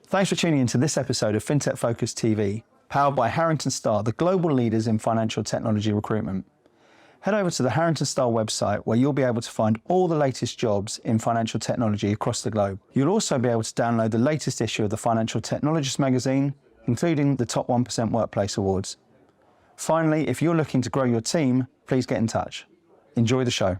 Thanks for tuning into this episode of FinTech Focus TV, powered by Harrington Star, the global leaders in financial technology recruitment. Head over to the Harrington Star website where you'll be able to find all the latest jobs in financial technology across the globe. You'll also be able to download the latest issue of the Financial Technologist magazine, including the Top 1% Workplace Awards. Finally, if you're looking to grow your team, please get in touch. Enjoy the show.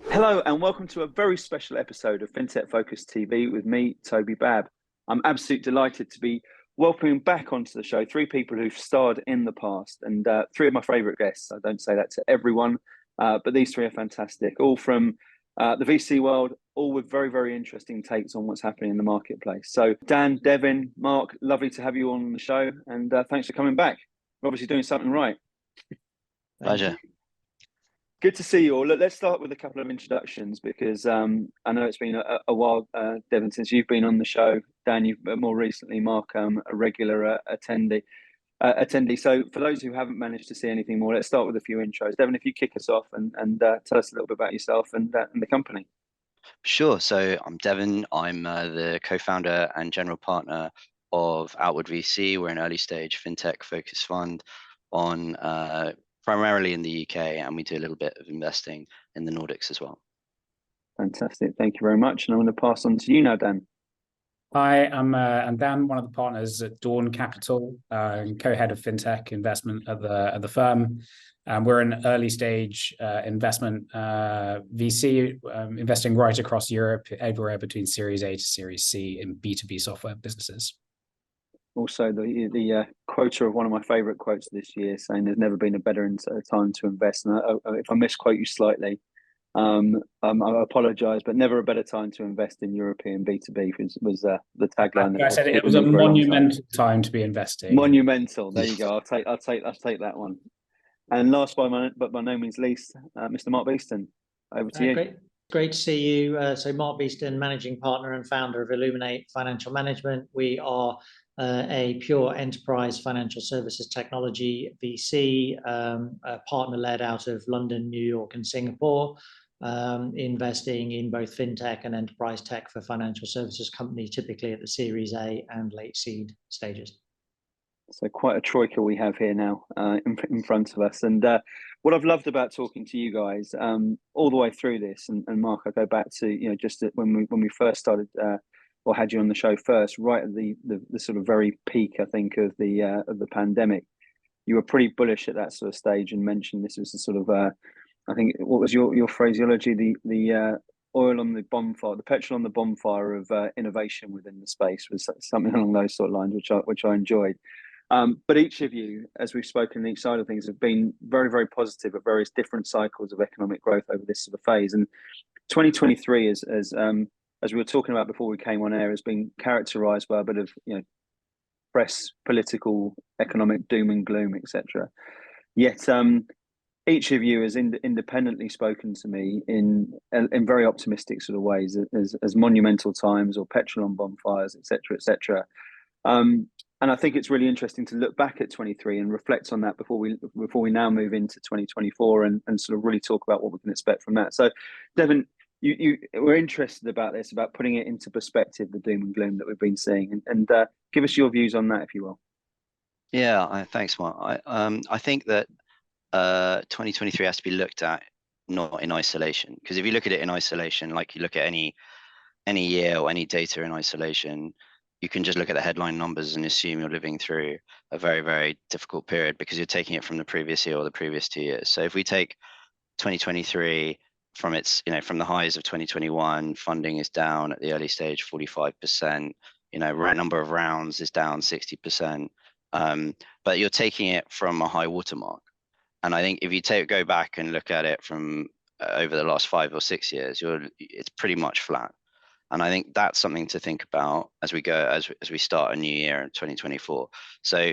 Hello and welcome to a very special episode of FinTech Focus TV with me, Toby Babb. I'm absolutely delighted to be welcoming back onto the show three people who've starred in the past and three of my favourite guests. I don't say that to everyone, but these three are fantastic, all from the VC world, all with very, very interesting takes on what's happening in the marketplace. So Dan, Devin, Mark, lovely to have you on the show and thanks for coming back. We're obviously doing something right. Pleasure. Good to see you all. Let's start with a couple of introductions because I know it's been a while, Devin, since you've been on the show. Dan, you've more recently, Mark, a regular attendee. So for those who haven't managed to see anything more, let's start with a few intros. Devin, if you kick us off and tell us a little bit about yourself and the company. Sure. So I'm Devin. I'm the co-founder and general partner of Outward VC. We're an early stage FinTech Focus fund on primarily in the UK, and we do a little bit of investing in the Nordics as well. Fantastic. Thank you very much. And I'm going to pass on to you now, Dan. Hi, I'm Dan, one of the partners at Dawn Capital, co-head of FinTech investment at the firm. We're an early stage investment VC, investing right across Europe, everywhere between Series A to Series C in B2B software businesses. Also, the quoter of one of my favourite quotes this year, saying there's never been a better time to invest. And if I misquote you slightly, I apologise, but never a better time to invest in European B2B was the tagline. I said it was a monumental time to be investing. Monumental. There you go. I'll take that one. And last but by no means least, Mr. Mark Beeston, over to you. Great to see you. So Mark Beeston, managing partner and founder of Illuminate Financial Management. We are a pure enterprise financial services technology VC, partner-led out of London, New York, and Singapore, investing in both fintech and enterprise tech for financial services companies, typically at the Series A and late seed stages. So quite a troika we have here now in front of us. And what I've loved about talking to you guys all the way through this, and Mark, I go back to just when we first started or had you on the show first, right at the sort of very peak, I think, of the pandemic. You were pretty bullish at that sort of stage and mentioned this was a sort of I think, what was your phraseology? The oil on the bonfire, the petrol on the bonfire of innovation within the space was something along those sort of lines, which I enjoyed. But each of you, as we've spoken on each side of things, have been very, very positive at various different cycles of economic growth over this sort of phase. And 2023, as we were talking about before we came on air, has been characterised by a bit of press, political, economic doom and gloom, etc. Yet each of you has independently spoken to me in very optimistic sort of ways as monumental times or petrol on bonfires, etc., etc. And I think it's really interesting to look back at 23 and reflect on that before we now move into 2024 and sort of really talk about what we can expect from that. So, Devin, you were interested about this, about putting it into perspective, the doom and gloom that we've been seeing, and give us your views on that, if you will. Yeah, thanks, Mark. I think that 2023 has to be looked at not in isolation, because if you look at it in isolation, like you look at any year or any data in isolation, you can just look at the headline numbers and assume you're living through a very, very difficult period because you're taking it from the previous year or the previous 2 years. So if we take 2023 from from the highs of 2021, funding is down at the early stage 45%. Number of rounds is down 60%. But you're taking it from a high watermark. And I think if you go back and look at it from over the last 5 or 6 years, it's pretty much flat. And I think that's something to think about as we start a new year in 2024. So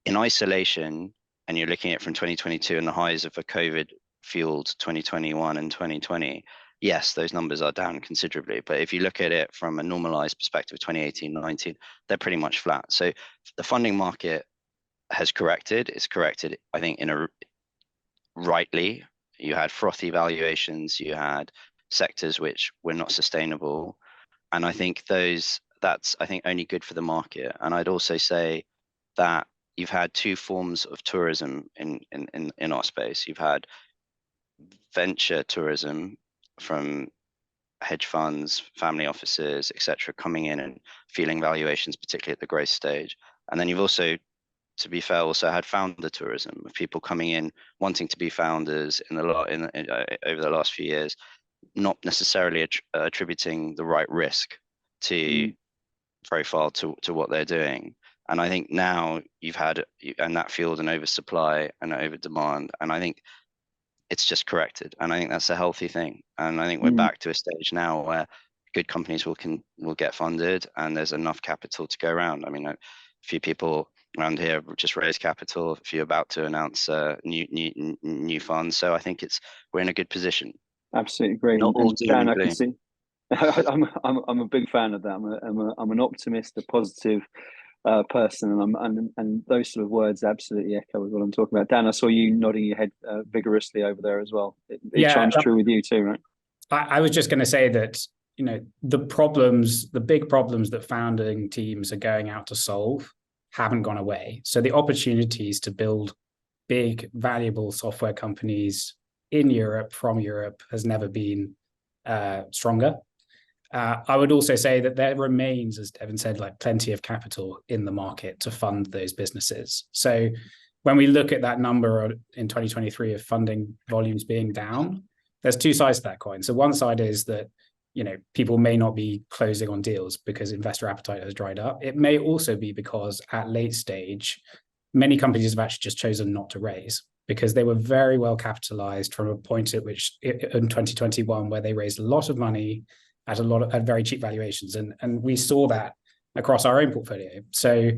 in isolation, and you're looking at it from 2022 and the highs of a COVID fueled 2021 and 2020, yes, those numbers are down considerably. But if you look at it from a normalized perspective, 2018-19, they're pretty much flat. So the funding market has corrected. It's corrected, I think, in a rightly. You had frothy valuations, you had sectors which were not sustainable, and I think that's I think only good for the market. And I'd also say that you've had two forms of tourism in our space. You've had venture tourism from hedge funds, family offices, etc., coming in and feeling valuations, particularly at the growth stage. And then you've also, to be fair, also had founder tourism of people coming in wanting to be founders over the last few years, not necessarily attributing the right risk to profile to what they're doing. And I think now and that fueled an oversupply and over demand. And I think it's just corrected. And I think that's a healthy thing. And I think we're back to a stage now where good companies will get funded and there's enough capital to go around. I mean, a few people around here just raised capital, a few about to announce new funds. So I think we're in a good position. Absolutely agree. Not all doom Dan, and I can gloom. see. I'm a big fan of that. I'm an optimist, a positive person, and those sort of words absolutely echo with what I'm talking about. Dan, I saw you nodding your head vigorously over there as well. It chimes true with you too, right? I was just going to say that, you know, the big problems that founding teams are going out to solve haven't gone away. So the opportunities to build big, valuable software companies in Europe, from Europe, has never been stronger. I would also say that there remains, as Devin said, like plenty of capital in the market to fund those businesses. So when we look at that number in 2023 of funding volumes being down, there's two sides to that coin. So one side is that, you know, people may not be closing on deals because investor appetite has dried up. It may also be because at late stage, many companies have actually just chosen not to raise because they were very well capitalized from a point at which in 2021 where they raised a lot of money at very cheap valuations. And we saw that across our own portfolio. So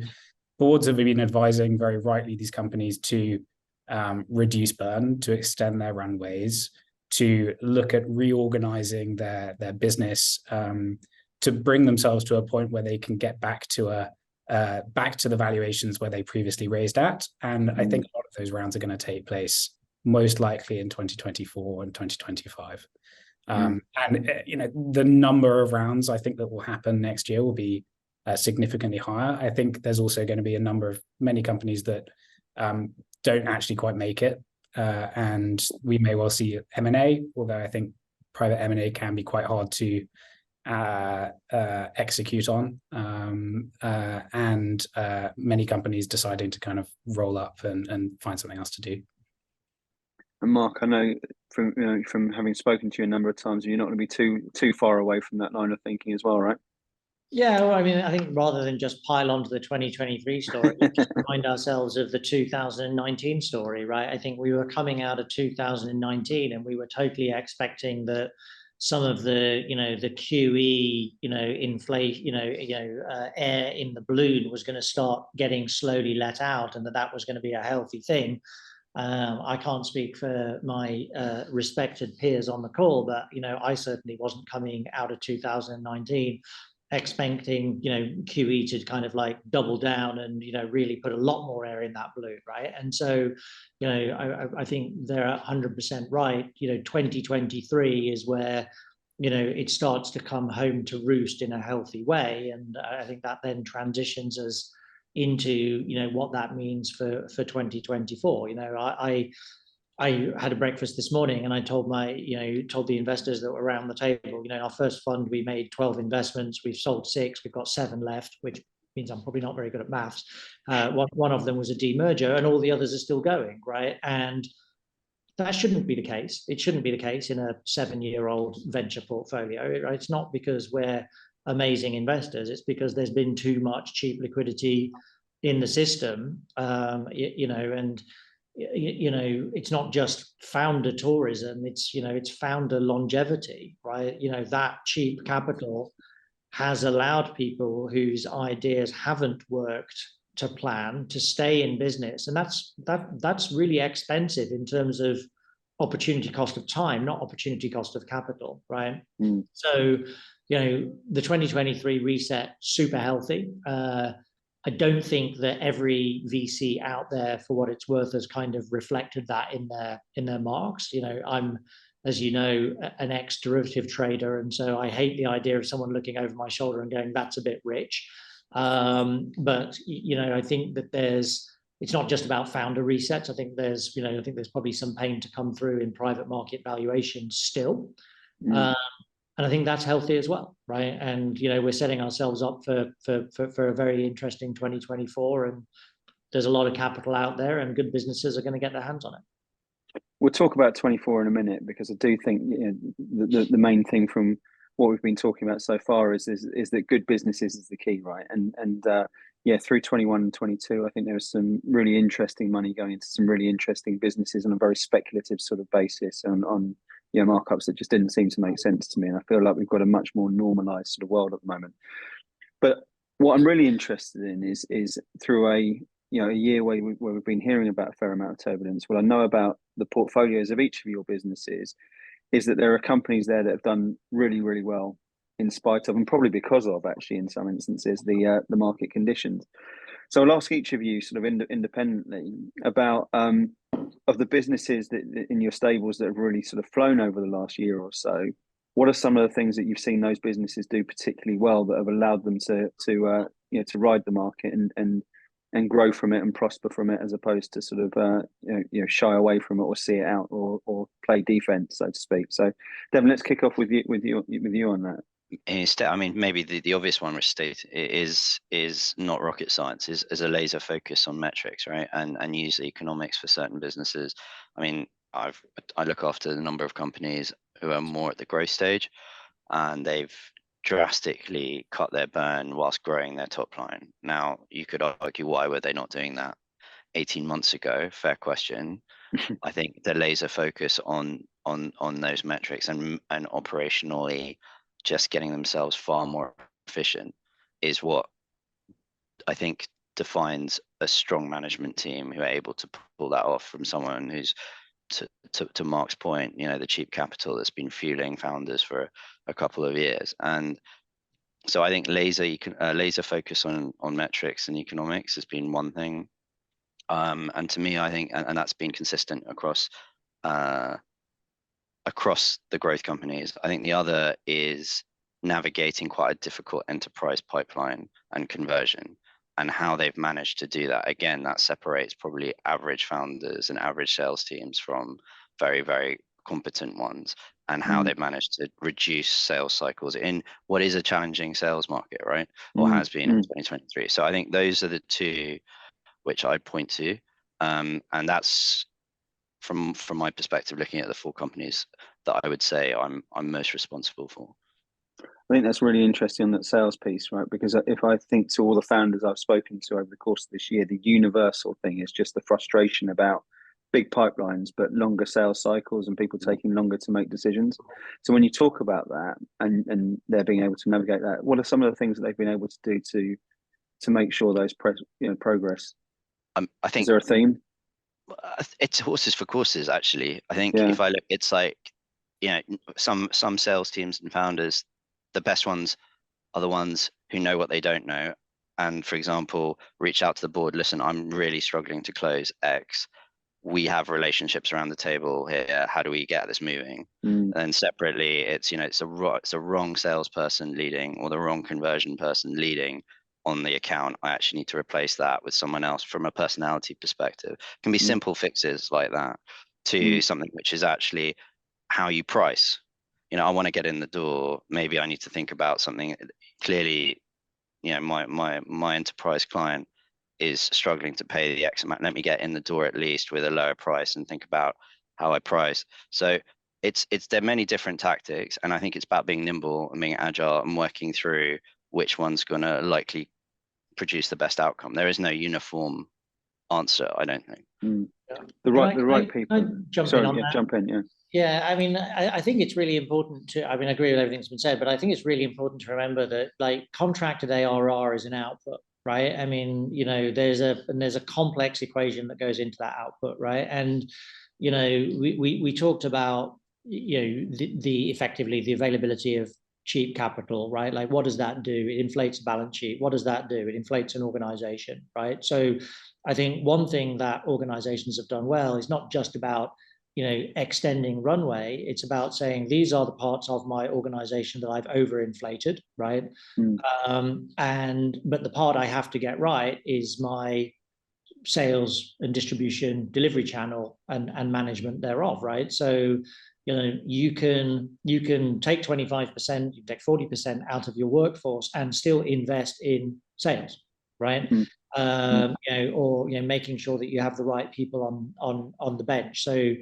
boards have been advising very rightly these companies to reduce burn, to extend their runways, to look at reorganizing their business, to bring themselves to a point where they can get back to the valuations where they previously raised at. And I think a lot of those rounds are going to take place most likely in 2024 and 2025. And you know, the number of rounds I think that will happen next year will be significantly higher. I think there's also going to be many companies that don't actually quite make it, and we may well see M&A. Although I think private M&A can be quite hard to execute on, and many companies deciding to kind of roll up and find something else to do. And Mark, I know from having spoken to you a number of times, you're not going to be too far away from that line of thinking as well, right? Yeah, well, I mean, I think rather than just pile onto the 2023 story, let's remind ourselves of the 2019 story, right? I think we were coming out of 2019 and we were totally expecting that some of the, you know, the QE, you know, inflation, air in the balloon was going to start getting slowly let out, and that was going to be a healthy thing. I can't speak for my respected peers on the call, but, you know, I certainly wasn't coming out of 2019 expecting, you know, QE to kind of like double down and, you know, really put a lot more air in that balloon, right? And so, you know, I think they're 100% right. You know, 2023 is where, you know, it starts to come home to roost in a healthy way. And I think that then transitions us into, you know, what that means for 2024. You know, I had a breakfast this morning and I told the investors that were around the table, you know, our first fund, we made 12 investments, we've sold 6, we've got 7 left, which means I'm probably not very good at maths. One of them was a demerger and all the others are still going, right? And that shouldn't be the case. It shouldn't be the case in a 7-year-old venture portfolio, right? It's not because we're amazing investors, it's because there's been too much cheap liquidity in the system, you know, and you know, it's not just founder tourism, it's, you know, it's founder longevity, right? You know, that cheap capital has allowed people whose ideas haven't worked to plan to stay in business, and that's really expensive in terms of opportunity cost of time, not opportunity cost of capital, right? Mm. So, the 2023 reset, super healthy. I don't think that every VC out there, for what it's worth, has kind of reflected that in their marks. I'm, as you know, an ex-derivative trader, and so I hate the idea of someone looking over my shoulder and going, "That's a bit rich." But I think that it's not just about founder resets. I think there's probably some pain to come through in private market valuations still. And I think that's healthy as well, right? And we're setting ourselves up for a very interesting 2024, and there's a lot of capital out there, and good businesses are going to get their hands on it. We'll talk about 24 in a minute, because I do think the main thing from what we've been talking about so far is that good businesses is the key, right? And through 21 and 22, I think there was some really interesting money going into some really interesting businesses on a very speculative sort of basis, on markups that just didn't seem to make sense to me. And I feel like we've got a much more normalized sort of world at the moment. But what I'm really interested in is through a year where we've been hearing about a fair amount of turbulence. What I know about the portfolios of each of your businesses is that there are companies there that have done really, really well, in spite of, and probably because of, actually, in some instances, the market conditions. So I'll ask each of you sort of independently about of the businesses that in your stables that have really sort of flown over the last year or so. What are some of the things that you've seen those businesses do particularly well that have allowed them to ride the market and grow from it and prosper from it, as opposed to sort of shy away from it or see it out or play defense, so to speak? So, Devin, let's kick off with you on that. Instead, I mean, maybe the obvious one, which state is not rocket science, is a laser focus on metrics, right? And use the economics for certain businesses. I mean, I look after a number of companies who are more at the growth stage, and they've drastically cut their burn whilst growing their top line. Now, you could argue, why were they not doing that 18 months ago? Fair question. I think the laser focus on those metrics and operationally just getting themselves far more efficient is what I think defines a strong management team who are able to pull that off from someone who's, to Mark's point, the cheap capital that's been fueling founders for a couple of years. And so I think laser focus on metrics and economics has been one thing. And to me, I think, and that's been consistent across the growth companies. I think the other is navigating quite a difficult enterprise pipeline and conversion, and how they've managed to do that. Again, that separates probably average founders and average sales teams from very, very competent ones, and how they've managed to reduce sales cycles in what is a challenging sales market, right? Or has been in 2023. So I think those are the two which I'd point to. And that's from my perspective, looking at the four companies that I would say I'm most responsible for. I think that's really interesting on that sales piece, right? Because if I think to all the founders I've spoken to over the course of this year, the universal thing is just the frustration about big pipelines, but longer sales cycles and people taking longer to make decisions. So when you talk about that and they're being able to navigate that, what are some of the things that they've been able to do to make sure those progress? I think, is there a theme? It's horses for courses, actually. I think if I look, it's like, some sales teams and founders, the best ones are the ones who know what they don't know. And for example, reach out to the board. Listen, I'm really struggling to close X. We have relationships around the table here. How do we get this moving? And separately, it's it's a wrong salesperson leading, or the wrong conversion person leading on the account. I actually need to replace that with someone else. From a personality perspective, it can be simple fixes like that to something which is actually how you price. I want to get in the door. Maybe I need to think about something. Clearly, my enterprise client is struggling to pay the X amount. Let me get in the door at least with a lower price and think about how I price. So there are many different tactics, and I think it's about being nimble and being agile and working through which one's going to likely produce the best outcome. There is no uniform answer, I don't think. The right people. Jump in. Yeah, I mean, I think it's really important I agree with everything that's been said, but I think it's really important to remember that, like, contracted ARR is an output, right? I mean, there's a complex equation that goes into that output, right? And we talked about, the effectively the availability of cheap capital, right? Like, what does that do? It inflates a balance sheet. What does that do? It inflates an organization, right? So I think one thing that organizations have done well is not just about, extending runway. It's about saying, these are the parts of my organization that I've overinflated, right? But the part I have to get right is my sales and distribution delivery channel and management thereof, right? So, you can take 25%, you take 40% out of your workforce and still invest in sales, right? Or making sure that you have the right people on the bench. So,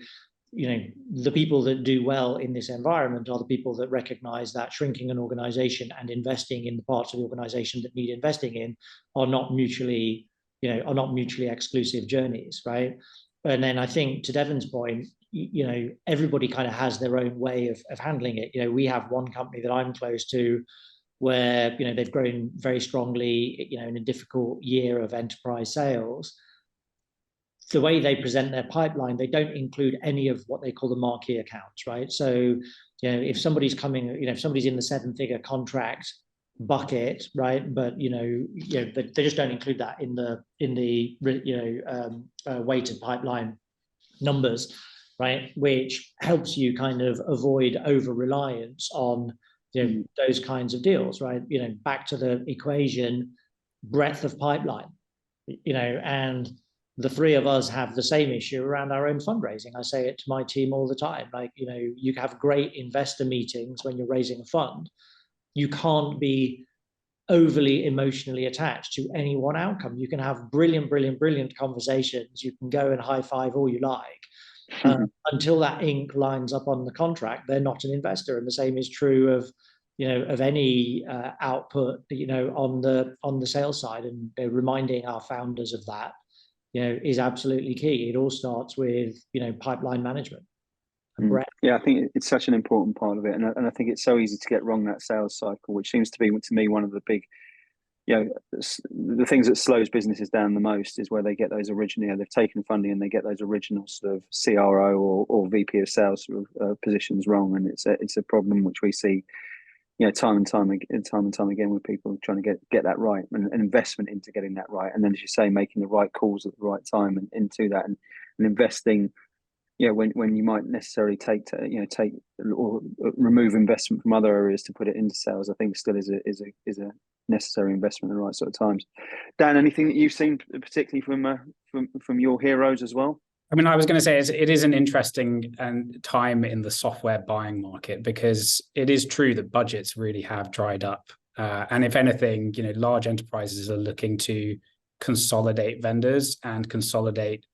the people that do well in this environment are the people that recognize that shrinking an organization and investing in the parts of the organization that need investing in are not mutually exclusive journeys, right? And then I think, to Devin's point, everybody kind of has their own way of handling it. We have one company that I'm close to where, they've grown very strongly, in a difficult year of enterprise sales. The way they present their pipeline, they don't include any of what they call the marquee accounts, right? So, if somebody's coming, if somebody's in the 7-figure contract bucket, right? But they just don't include that in the weighted pipeline numbers, right? Which helps you kind of avoid over reliance on those kinds of deals, right? Back to the equation, breadth of pipeline, and the three of us have the same issue around our own fundraising. I say it to my team all the time, like, you have great investor meetings when you're raising a fund. You can't be overly emotionally attached to any one outcome. You can have brilliant conversations. You can go and high five all you like. Until that ink lines up on the contract, they're not an investor. And the same is true of any output, on the sales side. And reminding our founders of that, is absolutely key. It all starts with, pipeline management. Yeah, I think it's such an important part of it, and I think it's so easy to get wrong, that sales cycle, which seems to be, to me, one of the big, the things that slows businesses down the most is where they get those original, they've taken funding and they get those original sort of CRO or VP of sales sort of positions wrong, and it's a problem which we see, time and time again with people trying to get that right, and investment into getting that right, and then, as you say, making the right calls at the right time and into that, and investing. When you might necessarily take or remove investment from other areas to put it into sales, I think still is a necessary investment in the right sort of times. Dan, anything that you've seen particularly from your heroes as well? I mean, I was going to say it is an interesting time in the software buying market, because it is true that budgets really have dried up, and if anything, large enterprises are looking to consolidate vendors and consolidate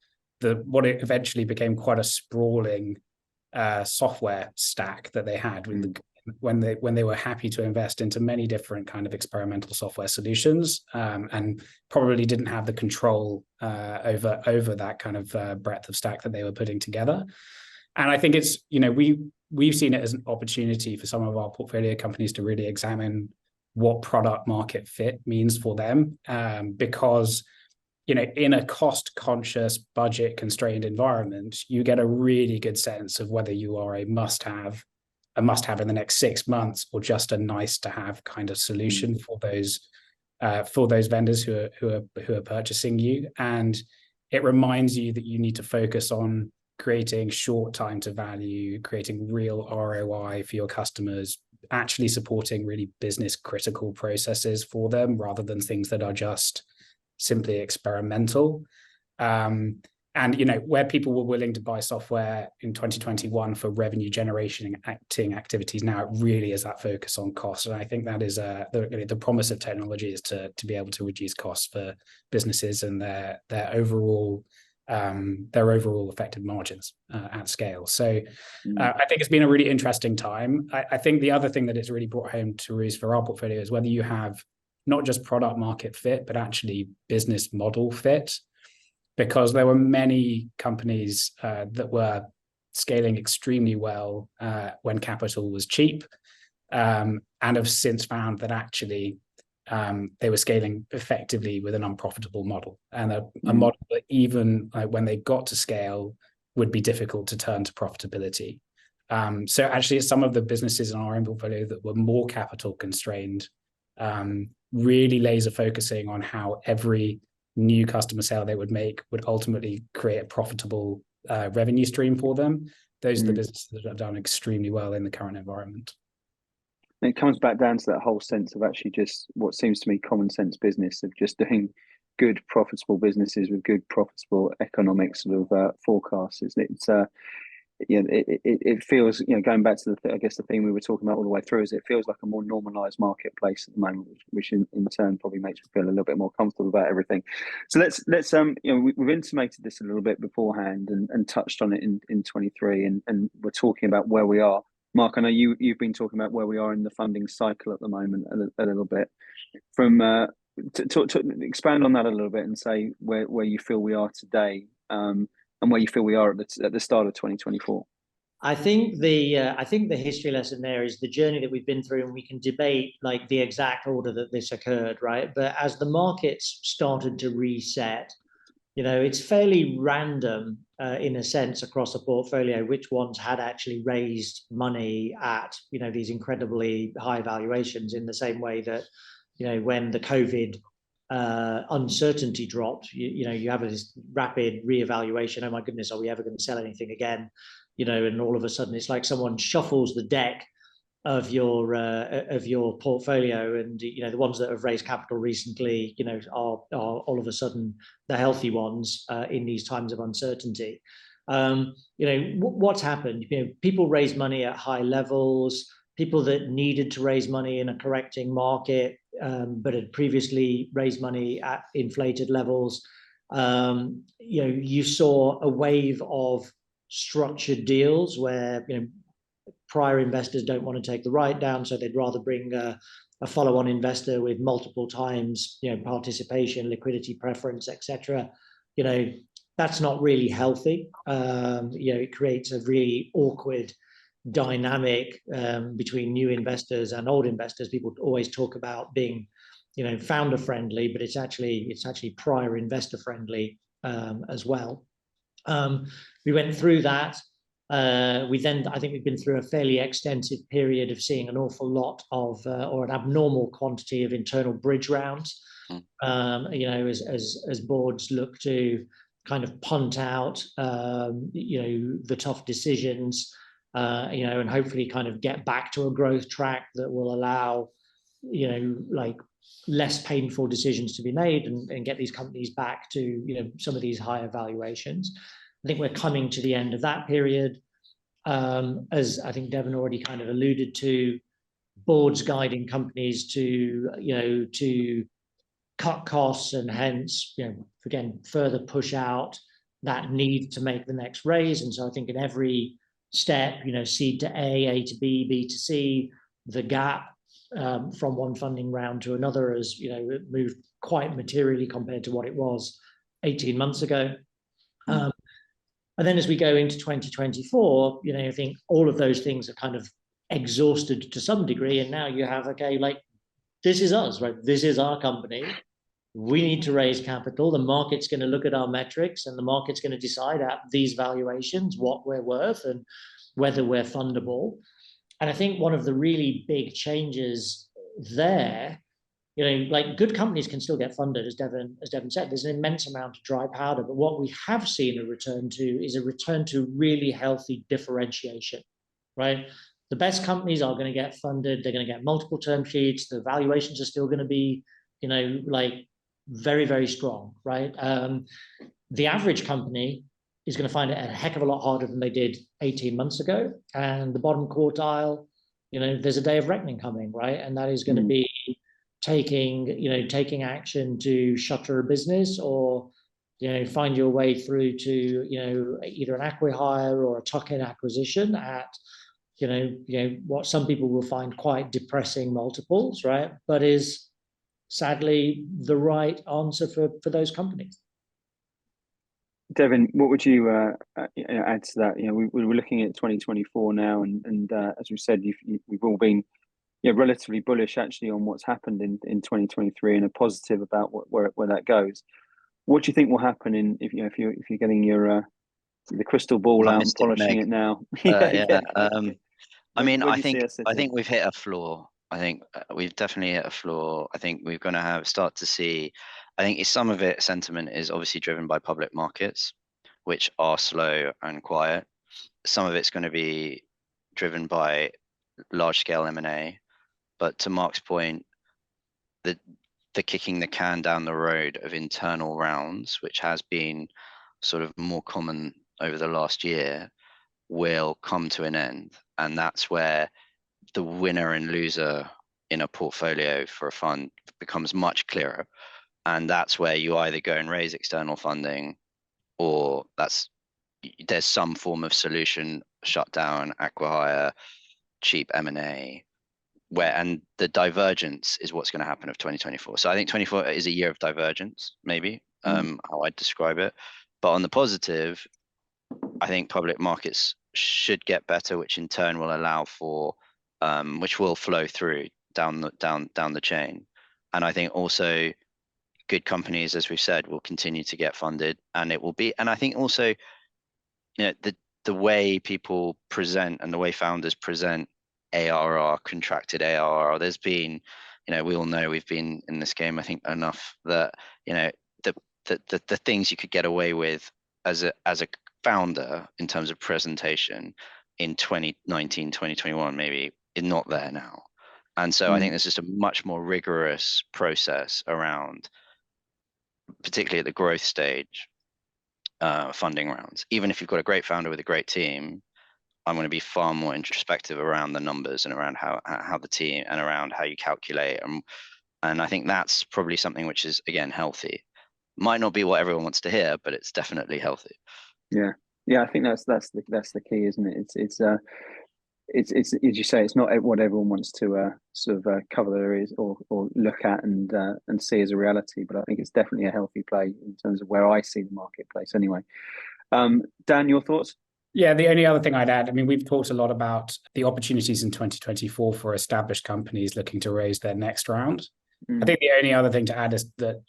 what it eventually became quite a sprawling software stack that they had when they were happy to invest into many different kind of experimental software solutions, and probably didn't have the control over that kind of breadth of stack that they were putting together. And I think it's, we've seen it as an opportunity for some of our portfolio companies to really examine what product market fit means for them, because in a cost-conscious, budget-constrained environment, you get a really good sense of whether you are a must-have in the next 6 months, or just a nice-to-have kind of solution for those vendors who are purchasing you. And it reminds you that you need to focus on creating short time to value, creating real ROI for your customers, actually supporting really business-critical processes for them, rather than things that are just simply experimental. And where people were willing to buy software in 2021 for revenue generation activities, now it really is that focus on cost. And I think that is the promise of technology, is to be able to reduce costs for businesses and their overall effective margins at scale. So I think it's been a really interesting time. I think the other thing that it's really brought home to roost for our portfolio is whether you have not just product market fit, but actually business model fit, because there were many companies that were scaling extremely well when capital was cheap, and have since found that actually they were scaling effectively with an unprofitable model, and a model that even when they got to scale would be difficult to turn to profitability. So actually, some of the businesses in our own portfolio that were more capital constrained, really laser focusing on how every new customer sale they would make would ultimately create a profitable revenue stream for them. Those are the businesses that have done extremely well in the current environment. It comes back down to that whole sense of actually just what seems to me common sense business of just doing good, profitable businesses with good, profitable economic sort of forecasts. It feels, going back to I guess the thing we were talking about all the way through is it feels like a more normalized marketplace at the moment, which in turn probably makes me feel a little bit more comfortable about everything. So let's we've intimated this a little bit beforehand and touched on it in 23, and we're talking about where we are. Mark, I know you've been talking about where we are in the funding cycle at the moment a little bit. From to expand on that a little bit and say where you feel we are today, and where you feel we are at the start of 2024. I think the history lesson there is the journey that we've been through, and we can debate like the exact order that this occurred, right? But as the markets started to reset, it's fairly random in a sense across the portfolio which ones had actually raised money at these incredibly high valuations, in the same way that when the COVID uncertainty dropped, you have this rapid reevaluation. Oh my goodness, are we ever going to sell anything again? And all of a sudden it's like someone shuffles the deck of your portfolio, and the ones that have raised capital recently are all of a sudden the healthy ones in these times of uncertainty. What's happened? People raise money at high levels. People that needed to raise money in a correcting market, but had previously raised money at inflated levels. You saw a wave of structured deals where prior investors don't want to take the write down, so they'd rather bring a follow-on investor with multiple times participation, liquidity preference, etc. That's not really healthy. It creates a really awkward dynamic between new investors and old investors. People always talk about being founder friendly, but it's actually prior investor friendly as well. We went through that. I think we've been through a fairly extensive period of seeing an awful lot of or an abnormal quantity of internal bridge rounds. As boards look to kind of punt out the tough decisions, and hopefully kind of get back to a growth track that will allow like less painful decisions to be made and get these companies back to some of these higher valuations. I think we're coming to the end of that period. As I think Devin already kind of alluded to, boards guiding companies to cut costs and hence, again, further push out that need to make the next raise. And so I think in every step, seed to A to B, B to C, the gap from one funding round to another has moved quite materially compared to what it was 18 months ago. And then as we go into 2024, I think all of those things are kind of exhausted to some degree. And now you have, okay, like this is us, right? This is our company. We need to raise capital. The market's going to look at our metrics, and the market's going to decide at these valuations what we're worth and whether we're fundable. And I think one of the really big changes there, like good companies can still get funded, as Devin said. There's an immense amount of dry powder, but what we have seen a return to really healthy differentiation, right? The best companies are going to get funded. They're going to get multiple term sheets. The valuations are still going to be, like very, very strong, right? The average company is going to find it a heck of a lot harder than they did 18 months ago. And the bottom quartile, there's a day of reckoning coming, right? And that is going to be taking action to shutter a business or, find your way through to, either an acqui-hire or a tuck-in acquisition at, what some people will find quite depressing multiples, right? But is sadly the right answer for those companies. Devin, what would you add to that? We're looking at 2024 now, and as we said, we've all been relatively bullish actually on what's happened in 2023 and are positive about where that goes. What do you think will happen if you're getting your The crystal ball My out, Mystic polishing Meg. it now. Yeah. I mean, Where I do you see think us I sitting? think we've hit a floor. I think we've definitely hit a floor. I think we're going to start to see. I think some of it sentiment is obviously driven by public markets, which are slow and quiet. Some of it's going to be driven by large scale M&A. But to Mark's point, the kicking the can down the road of internal rounds, which has been sort of more common over the last year, will come to an end. And that's where the winner and loser in a portfolio for a fund becomes much clearer. And that's where you either go and raise external funding, or there's some form of solution, shutdown, acquihire, cheap M&A, and the divergence is what's going to happen of 2024. So I think 24 is a year of divergence, maybe, how I'd describe it. But on the positive, I think public markets should get better, which in turn will allow for, which will flow through down the chain. And I think also good companies, as we've said, will continue to get funded, and I think also, the way people present and the way founders present ARR, contracted ARR, there's been, we all know, we've been in this game, I think, enough that, the things you could get away with as a founder in terms of presentation in 2019, 2021, maybe is not there now. And so I think there's just a much more rigorous process around, particularly at the growth stage, funding rounds. Even if you've got a great founder with a great team, I'm going to be far more introspective around the numbers and around how the team and around how you calculate. And I think that's probably something which is, again, healthy. Might not be what everyone wants to hear, but it's definitely healthy. Yeah. I think that's the key, isn't it? It's as you say, it's not what everyone wants to sort of cover their ears or look at and see as a reality. But I think it's definitely a healthy play in terms of where I see the marketplace. Anyway, Dan, your thoughts? Yeah, the only other thing I'd add, I mean, we've talked a lot about the opportunities in 2024 for established companies looking to raise their next round. I think the only other thing to add is that,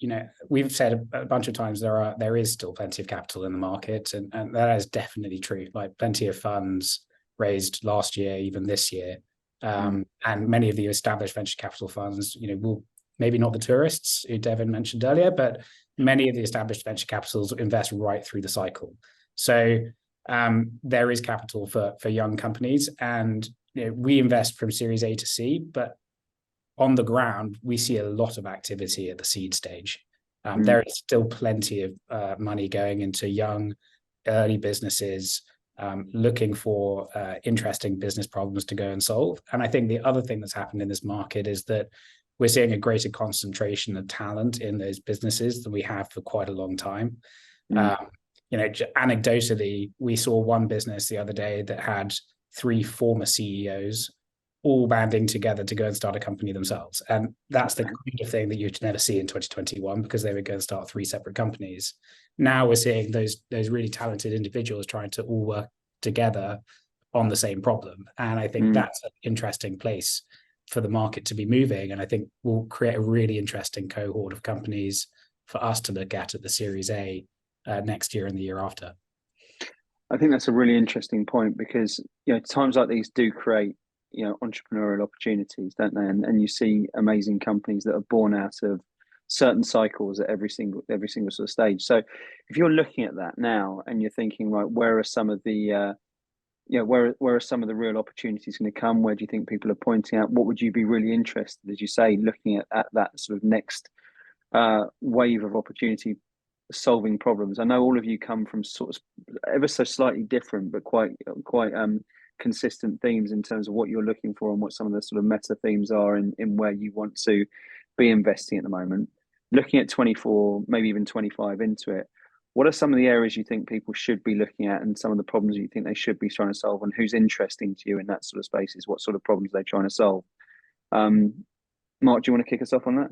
we've said a bunch of times there is still plenty of capital in the market, and that is definitely true. Like, plenty of funds raised last year, even this year. And many of the established venture capital funds, will, maybe not the tourists who Devin mentioned earlier, but many of the established venture capitals invest right through the cycle. So there is capital for young companies, and we invest from Series A to C, but on the ground we see a lot of activity at the seed stage. There is still plenty of money going into young, early businesses, looking for interesting business problems to go and solve. And I think the other thing that's happened in this market is that we're seeing a greater concentration of talent in those businesses than we have for quite a long time. Anecdotally, we saw one business the other day that had 3 former CEOs all banding together to go and start a company themselves. And that's the kind of thing that you'd never see in 2021, because they were going to start 3 separate companies. Now we're seeing those really talented individuals trying to all work together on the same problem. And I think that's an interesting place for the market to be moving. And I think will create a really interesting cohort of companies for us to look at the Series A next year and the year after. I think that's a really interesting point, because times like these do create entrepreneurial opportunities, don't they? And you see amazing companies that are born out of certain cycles at every single sort of stage. So if you're looking at that now and you're thinking, right, where are some of the where are some of the real opportunities going to come? Where do you think people are pointing out? What would you be really interested, as you say, looking at that sort of next wave of opportunity, solving problems? I know all of you come from sort of ever so slightly different, but quite consistent themes in terms of what you're looking for and what some of the sort of meta themes are in where you want to be investing at the moment. Looking at 24, maybe even 25 into it, what are some of the areas you think people should be looking at, and some of the problems you think they should be trying to solve, and who's interesting to you in that sort of spaces? What sort of problems they're trying to solve? Mark, do you want to kick us off on that?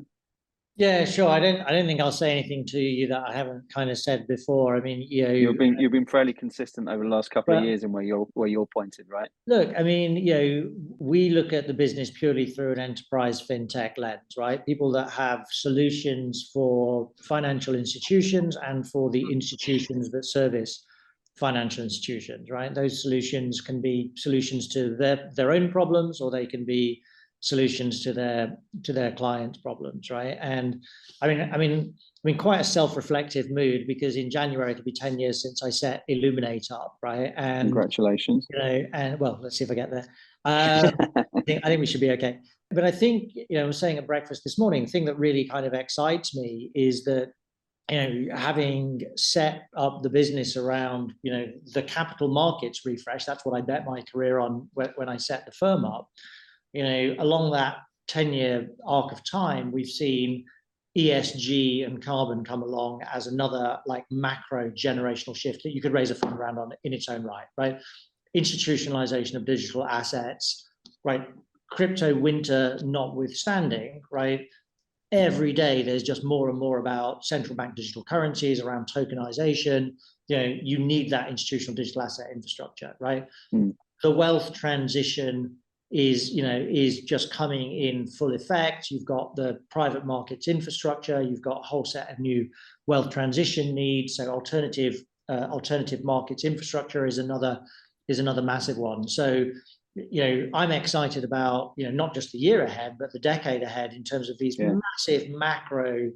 Yeah, sure. I don't think I'll say anything to you that I haven't kind of said before. I mean, you've been fairly consistent over the last couple of years in where you're pointed, right? Look, I mean, we look at the business purely through an enterprise fintech lens, right? People that have solutions for financial institutions and for the institutions that service financial institutions, right? Those solutions can be solutions to their own problems, or they can be solutions to their clients' problems, right? And I mean, quite a self-reflective mood, because in January it'll be 10 years since I set Illuminate up, right? And congratulations. and well, let's see if I get there. I think we should be okay. But I think, I was saying at breakfast this morning, the thing that really kind of excites me is that, having set up the business around, the capital markets refresh, that's what I bet my career on when I set the firm up. Along that 10-year arc of time, we've seen ESG and carbon come along as another like macro generational shift that you could raise a fund around on in its own right? Institutionalization of digital assets, right? Crypto winter notwithstanding, right? Every day there's just more and more about central bank digital currencies, around tokenization. You need that institutional digital asset infrastructure, right? The wealth transition is just coming in full effect. You've got the private markets infrastructure, you've got a whole set of new wealth transition needs. So alternative markets infrastructure is another massive one. So I'm excited about not just the year ahead, but the decade ahead, in terms of these massive macro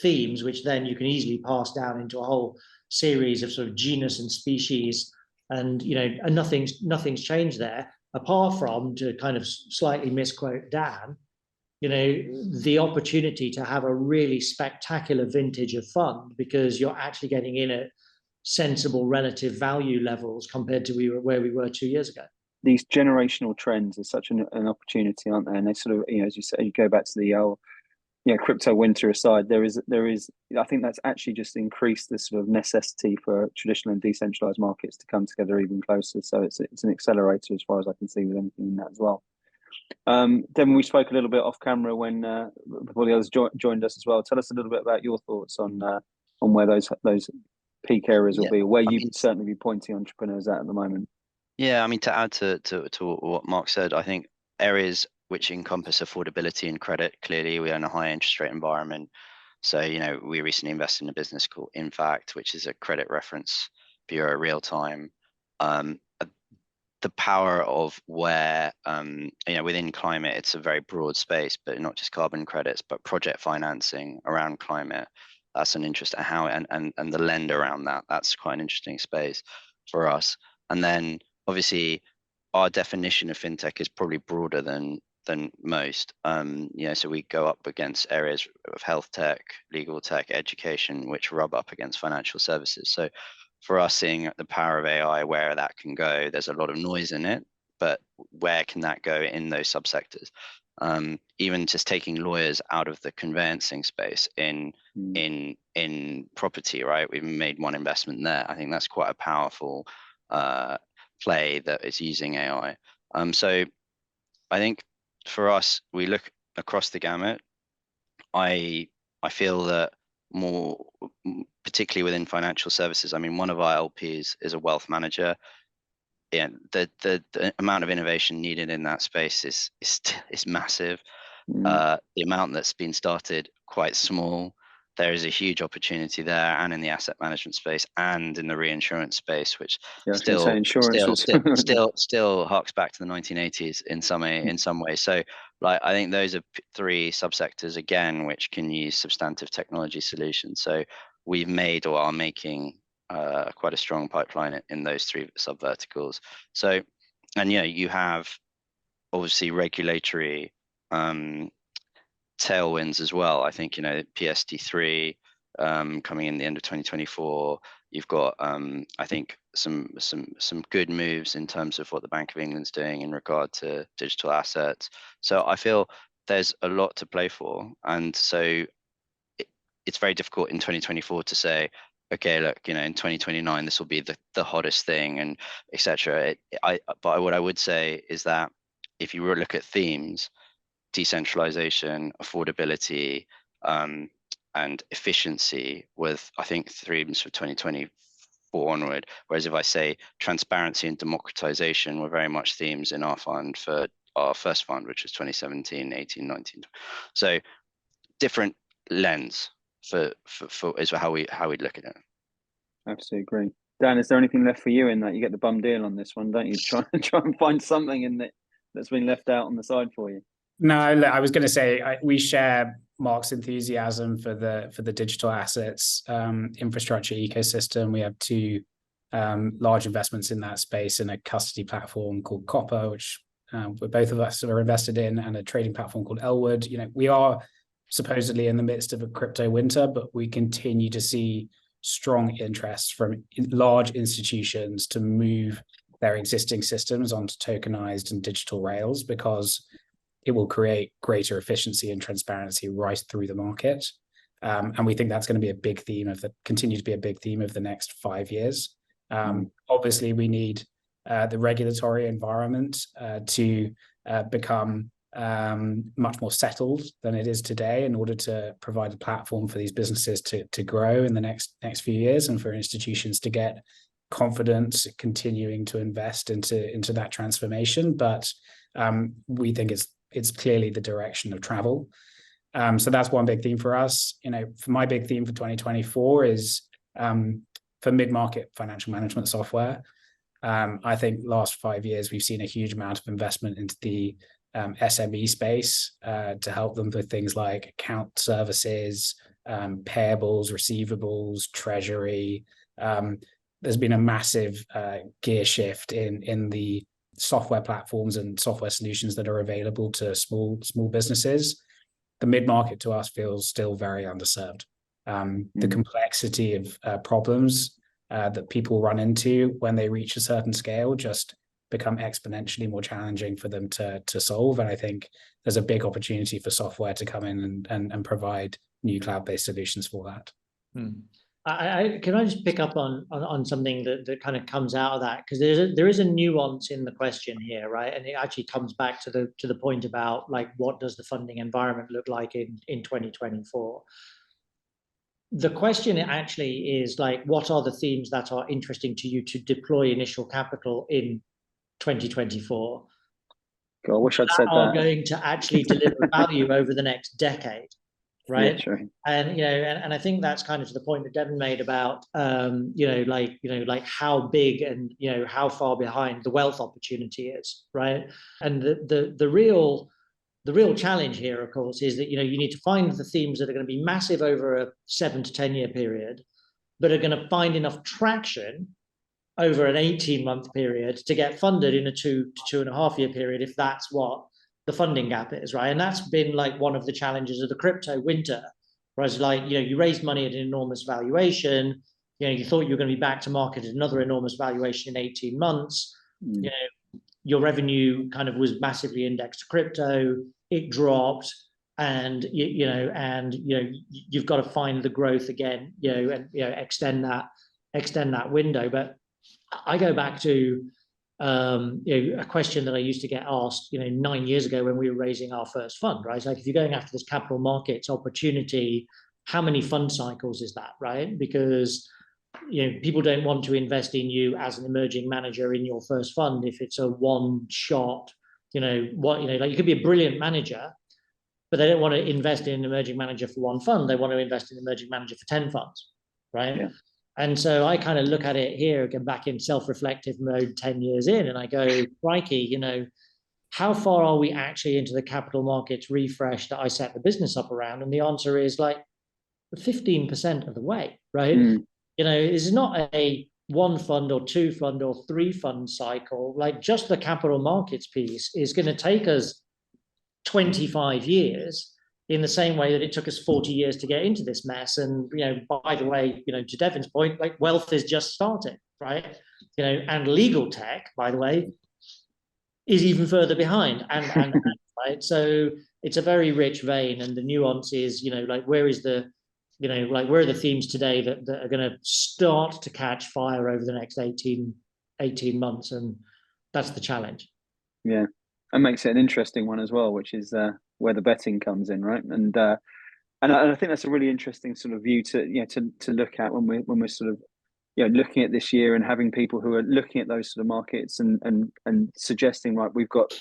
themes, which then you can easily pass down into a whole series of sort of genus and species, and nothing's changed there, apart from, to kind of slightly misquote Dan, the opportunity to have a really spectacular vintage of fund, because you're actually getting in at sensible relative value levels compared to where we were 2 years ago. These generational trends are such an opportunity, aren't they? And they sort of, as you say, you go back to the crypto winter aside, there is, I think that's actually just increased the sort of necessity for traditional and decentralized markets to come together even closer. So it's an accelerator, as far as I can see, with anything in that as well. Devin, we spoke a little bit off camera when before the others joined us as well. Tell us a little bit about your thoughts on where those peak areas will be, where you'd certainly be pointing entrepreneurs at the moment. Yeah, I mean, to add to what Mark said, I think areas which encompass affordability and credit, clearly we are in a high interest rate environment. So, we recently invested in a business called Infact, which is a credit reference bureau real time. The power of where, within climate, it's a very broad space, but not just carbon credits, but project financing around climate. That's an interest in how, and the lend around that. That's quite an interesting space for us. And then obviously our definition of fintech is probably broader than most. So we go up against areas of health tech, legal tech, education, which rub up against financial services. So for us, seeing the power of AI, where that can go, there's a lot of noise in it, but where can that go in those subsectors? Even just taking lawyers out of the conveyancing space in property, right? We've made one investment there. I think that's quite a powerful play that is using AI. So I think for us, we look across the gamut. I feel that more, particularly within financial services, I mean, one of our LPs is a wealth manager. Yeah, the amount of innovation needed in that space is massive. The amount that's been started, quite small. There is a huge opportunity there, and in the asset management space, and in the reinsurance space, which still harks back to the 1980s in some way. So, like, I think those are three subsectors again, which can use substantive technology solutions. So we've made, or are making, quite a strong pipeline in those three sub-verticals. So, and you have obviously regulatory tailwinds as well. I think PSD3 coming in the end of 2024. You've got I think some good moves in terms of what the Bank of England's doing in regard to digital assets. So I feel there's a lot to play for, and so it's very difficult in 2024 to say, okay, look, in 2029 this will be the hottest thing, and etc. But what I would say is that if you look at themes, decentralization, affordability, and efficiency, with I think themes for 2024 onward. Whereas if I say transparency and democratization were very much themes in our fund for our first fund, which was 2017, 18, 19. So different lens for is how we'd look at it. Absolutely agree. Dan, is there anything left for you in that? You get the bum deal on this one, don't you? Try and find something in it that's been left out on the side for you. No, look, I was going to say we share Mark's enthusiasm for the digital assets infrastructure ecosystem. We have two large investments in that space, in a custody platform called Copper, which both of us are invested in, and a trading platform called Elwood. You know, we are supposedly in the midst of a crypto winter, but we continue to see strong interest from large institutions to move their existing systems onto tokenized and digital rails, because it will create greater efficiency and transparency right through the market. And we think that's going to be a big theme continue to be a big theme of the next 5 years. Obviously, we need the regulatory environment to become much more settled than it is today, in order to provide a platform for these businesses to grow in the next few years, and for institutions to get confidence continuing to invest into that transformation. But we think it's clearly the direction of travel. So that's one big theme for us. You know, for my big theme for 2024 is for mid-market financial management software. I think last 5 years we've seen a huge amount of investment into the SME space to help them with things like account services, payables, receivables, treasury. There's been a massive gear shift in the software platforms and software solutions that are available to small businesses. The mid-market to us feels still very underserved. The complexity of problems that people run into when they reach a certain scale just become exponentially more challenging for them to solve. And I think there's a big opportunity for software to come in and provide new cloud-based solutions for that. Can I just pick up on something that kind of comes out of that, because there is a nuance in the question here, right? And it actually comes back to the point about, like, what does the funding environment look like in 2024? The question actually is, like, what are the themes that are interesting to you to deploy initial capital in 2024? God, I wish I'd said that. Are going to actually deliver value over the next decade, right? Yeah, sure. And and I think that's kind of to the point that Devin made about like how big and how far behind the wealth opportunity is, right? And the real challenge here, of course, is that you need to find the themes that are going to be massive over a 7 to 10 year period, but are going to find enough traction over an 18-month period to get funded in a 2 to 2.5 year period, if that's what the funding gap is, right? And that's been like one of the challenges of the crypto winter, whereas like, you raised money at an enormous valuation, you thought you were going to be back to market at another enormous valuation in 18 months, your revenue kind of was massively indexed to crypto, it dropped, and you've got to find the growth again, and extend that window. But I go back to a question that I used to get asked 9 years ago when we were raising our first fund, right? It's like, if you're going after this capital markets opportunity, how many fund cycles is that, right? Because people don't want to invest in you as an emerging manager in your first fund if it's a one shot, like you could be a brilliant manager, but they don't want to invest in an emerging manager for one fund. They want to invest in an emerging manager for 10 funds, right? Yeah. And so I kind of look at it here again, back in self-reflective mode 10 years in, and I go, crikey, how far are we actually into the capital markets refresh that I set the business up around? And the answer is like 15% of the way, right? This is not a 1 fund or 2 fund or 3 fund cycle. Like, just the capital markets piece is going to take us 25 years, in the same way that it took us 40 years to get into this mess. And, by the way, to Devin's point, like, wealth is just starting, right? And legal tech, by the way, is even further behind. And right. So it's a very rich vein. And the nuance is, like, where is the, where are the themes today that are going to start to catch fire over the next 18 months? And that's the challenge. Yeah. That makes it an interesting one as well, which is where the betting comes in, right? And I think that's a really interesting sort of view to look at when we're sort of looking at this year, and having people who are looking at those sort of markets and suggesting, right, we've got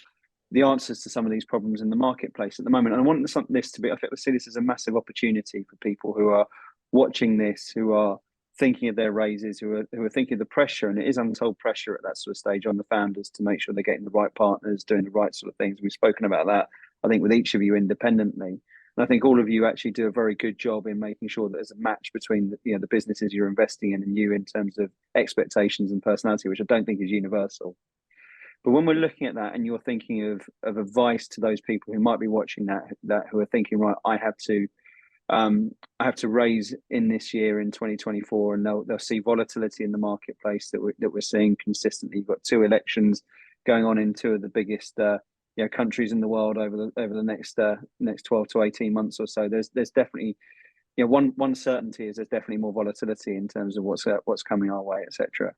the answers to some of these problems in the marketplace at the moment. And I want this to be, I think we see this as a massive opportunity for people who are watching this, who are thinking of their raises, who are thinking of the pressure, and it is untold pressure at that sort of stage on the founders to make sure they're getting the right partners, doing the right sort of things. We've spoken about that, I think, with each of you independently. And I think all of you actually do a very good job in making sure that there's a match between the businesses you're investing in and you in terms of expectations and personality, which I don't think is universal. But when we're looking at that and you're thinking of advice to those people who might be watching that who are thinking, right, I have to raise in this year in 2024, and they'll see volatility in the marketplace that we're seeing consistently. You've got 2 elections going on in 2 of the biggest countries in the world over the next 12 to 18 months or so. There's definitely one certainty is there's definitely more volatility in terms of what's coming our way, etc.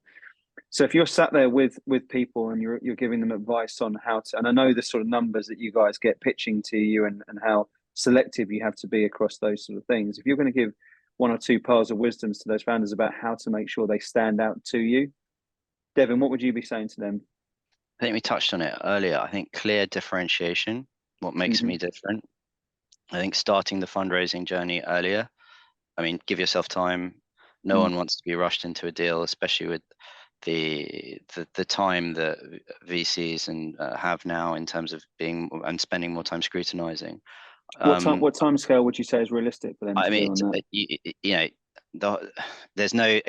So if you're sat there with people and you're giving them advice on how to, and I know the sort of numbers that you guys get pitching to you and how selective you have to be across those sort of things. If you're going to give 1 or 2 pearls of wisdoms to those founders about how to make sure they stand out to you, Devin, what would you be saying to them? I think we touched on it earlier. I think clear differentiation, what makes me different. I think starting the fundraising journey earlier. I mean, give yourself time. No one wants to be rushed into a deal, especially with the time that VCs and have now in terms of being and spending more time scrutinizing. What time scale would you say is realistic for them to do on that? There's no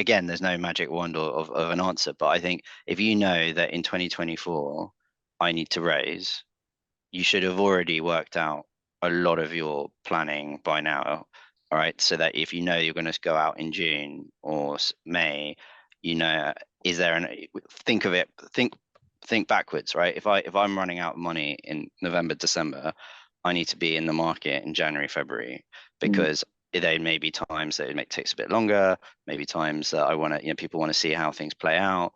magic wand of an answer, but I think if you know that in 2024 I need to raise, you should have already worked out a lot of your planning by now, all right? So that if you know you're going to go out in June or May, is there think backwards, right? If I'm running out of money in November, December, I need to be in the market in January, February, because there may be times that it takes a bit longer, maybe times that people want to see how things play out.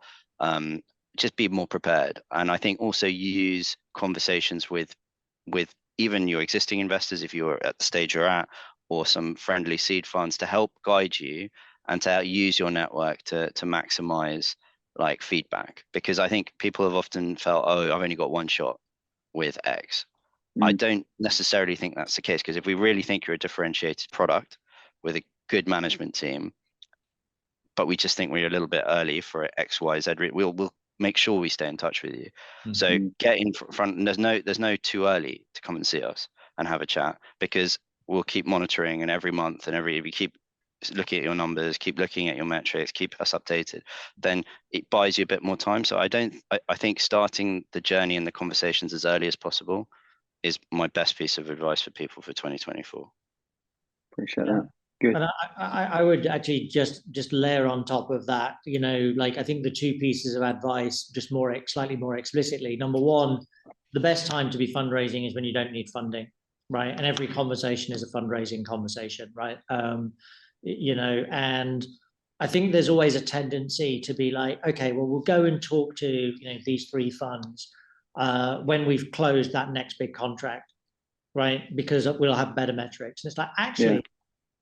Just be more prepared. And I think also use conversations with even your existing investors, if you're at the stage you're at, or some friendly seed funds to help guide you and to use your network to maximize feedback. Because I think people have often felt, oh, I've only got one shot with X. I don't necessarily think that's the case, because if we really think you're a differentiated product with a good management team, but we just think we're a little bit early for X, Y, Z, we'll make sure we stay in touch with you. So get in front, and there's no too early to come and see us and have a chat, because we'll keep monitoring, and every month and we keep looking at your numbers, keep looking at your metrics, keep us updated, then it buys you a bit more time. So I think starting the journey and the conversations as early as possible is my best piece of advice for people for 2024. Appreciate that. Good. And I would actually just layer on top of that, I think the 2 pieces of advice, just slightly more explicitly. Number 1, the best time to be fundraising is when you don't need funding, right? And every conversation is a fundraising conversation, right? And I think there's always a tendency to be like, okay, well, we'll go and talk to these 3 funds when we've closed that next big contract, right? Because we'll have better metrics. And it's like, actually,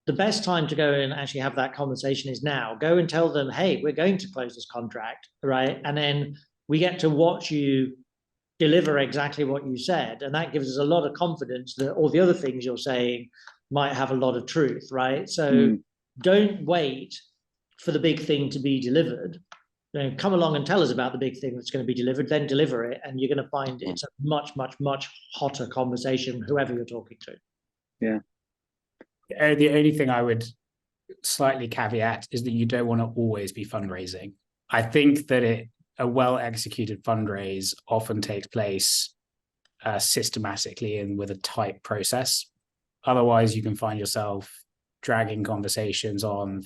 the best time to go and actually have that conversation is now. Go and tell them, hey, we're going to close this contract, right? And then we get to watch you deliver exactly what you said. And that gives us a lot of confidence that all the other things you're saying might have a lot of truth, right? So don't wait for the big thing to be delivered. Come along and tell us about the big thing that's going to be delivered, then deliver it, and you're going to find it's a much, much, much hotter conversation, whoever you're talking to. Yeah. The only thing I would slightly caveat is that you don't want to always be fundraising. I think that a well-executed fundraise often takes place systematically and with a tight process. Otherwise, you can find yourself dragging conversations on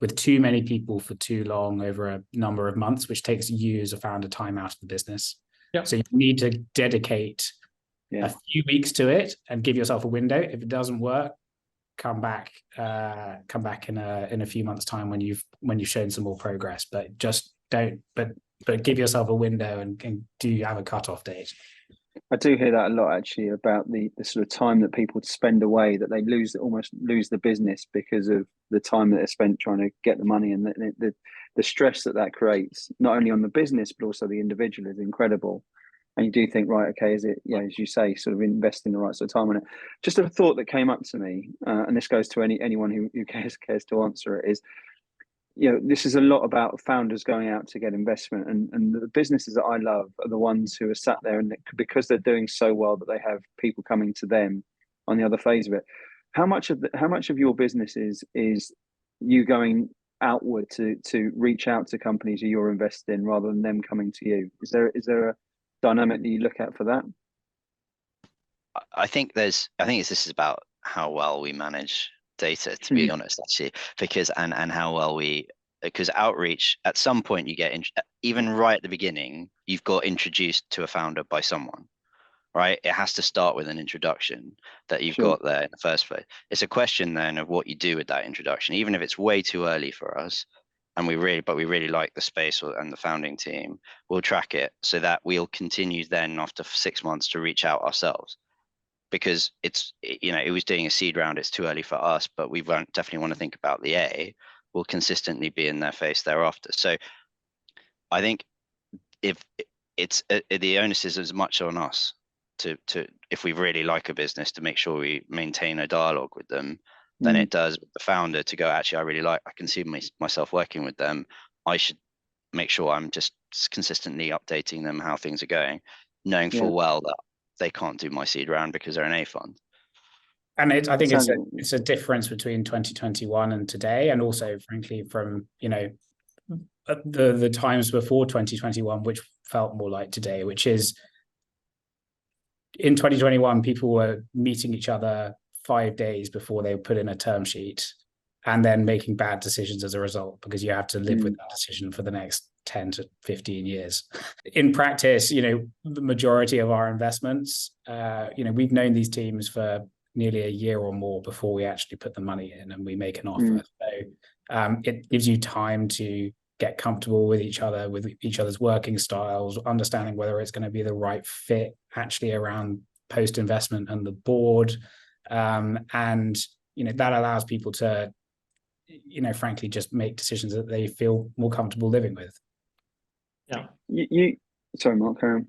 with too many people for too long over a number of months, which takes you as a founder time out of the business. Yep. So you need to dedicate a few weeks to it and give yourself a window. If it doesn't work, come back in a few months' time when you've shown some more progress. But just don't. But give yourself a window and do have a cutoff date. I do hear that a lot, actually, about the sort of time that people spend away, that they almost lose the business because of the time that they're spent trying to get the money, and the stress that creates, not only on the business but also the individual, is incredible. And you do think, right, okay, is it, as you say, sort of investing the right sort of time on it. Just a thought that came up to me, and this goes to anyone who cares to answer it, is this is a lot about founders going out to get investment, and the businesses that I love are the ones who are sat there and because they're doing so well that they have people coming to them on the other phase of it. How much of your business is you going outward to reach out to companies that you're invested in rather than them coming to you? Is there a dynamic that you look at for that? I think this is about how well we manage data, to be honest, actually, because and how well because outreach, at some point you get even right at the beginning, you've got introduced to a founder by someone, right? It has to start with an introduction that you've got there in the first place. It's a question then of what you do with that introduction, even if it's way too early for us, and we really like the space and the founding team. We'll track it so that we'll continue then after 6 months to reach out ourselves, because it was doing a seed round. It's too early for us, but we definitely want to think about the A. Will consistently be in their face thereafter. So I think if it's the onus is as much on us to if we really like a business, to make sure we maintain a dialogue with them, than it does with the founder to go, actually, I can see myself working with them. I should make sure I'm just consistently updating them how things are going, knowing full well that they can't do my seed round because they're an A fund. And I think it's a difference between 2021 and today, and also, frankly, from the times before 2021, which felt more like today, which is in 2021, people were meeting each other 5 days before they put in a term sheet, and then making bad decisions as a result, because you have to live with that decision for the next 10 to 15 years. In practice, the majority of our investments, we've known these teams for nearly a year or more before we actually put the money in and we make an offer. So it gives you time to get comfortable with each other's working styles, understanding whether it's going to be the right fit actually around post-investment and the board. And that allows people to, frankly, just make decisions that they feel more comfortable living with. Yeah. Sorry, Mark, carry on.